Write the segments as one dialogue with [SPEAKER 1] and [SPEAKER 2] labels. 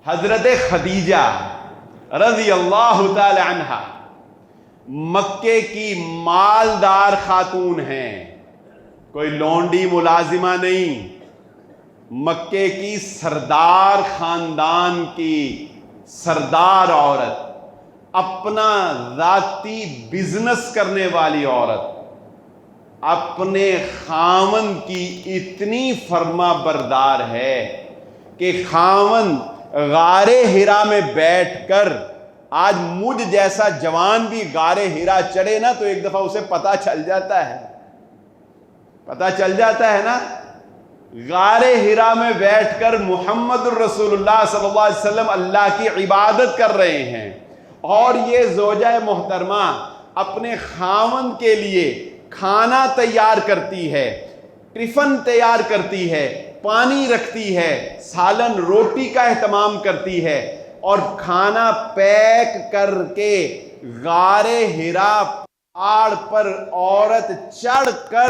[SPEAKER 1] حضرت خدیجہ رضی اللہ تعالی عنہا مکے کی مالدار خاتون ہیں، کوئی لونڈی ملازمہ نہیں، مکے کی سردار خاندان کی سردار عورت، اپنا ذاتی بزنس کرنے والی عورت، اپنے خاوند کی اتنی فرما بردار ہے کہ خاوند غار ہرا میں بیٹھ کر، آج مجھ جیسا جوان بھی غار ہرا چڑھے نا تو ایک دفعہ اسے پتہ چل جاتا ہے نا، غار ہرا میں بیٹھ کر محمد الرسول اللہ صلی اللہ علیہ وسلم اللہ کی عبادت کر رہے ہیں، اور یہ زوجہ محترمہ اپنے خاوند کے لیے کھانا تیار کرتی ہے، ٹفن تیار کرتی ہے، پانی رکھتی ہے، سالن روٹی کا اہتمام کرتی ہے، اور کھانا پیک کر کے غار ہرا پہاڑ پر عورت چڑھ کر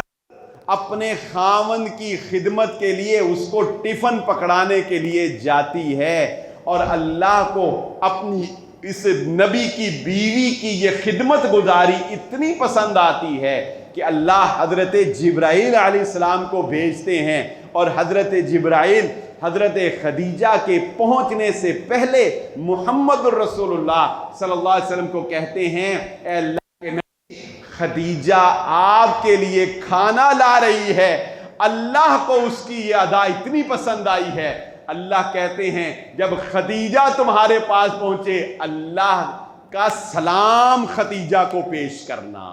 [SPEAKER 1] اپنے خاوند کی خدمت کے لیے اس کو ٹفن پکڑانے کے لیے جاتی ہے، اور اللہ کو اپنی اس نبی کی بیوی کی یہ خدمت گزاری اتنی پسند آتی ہے کہ اللہ حضرت جبرائیل علیہ السلام کو بھیجتے ہیں، اور حضرت جبرائیل حضرت خدیجہ کے پہنچنے سے پہلے محمد الرسول اللہ صلی اللہ علیہ وسلم کو کہتے ہیں، اے اللہ کے نبی، خدیجہ آپ کے لیے کھانا لا رہی ہے، اللہ کو اس کی یہ ادا اتنی پسند آئی ہے۔ اللہ کہتے ہیں جب خدیجہ تمہارے پاس پہنچے، اللہ کا سلام خدیجہ کو پیش کرنا۔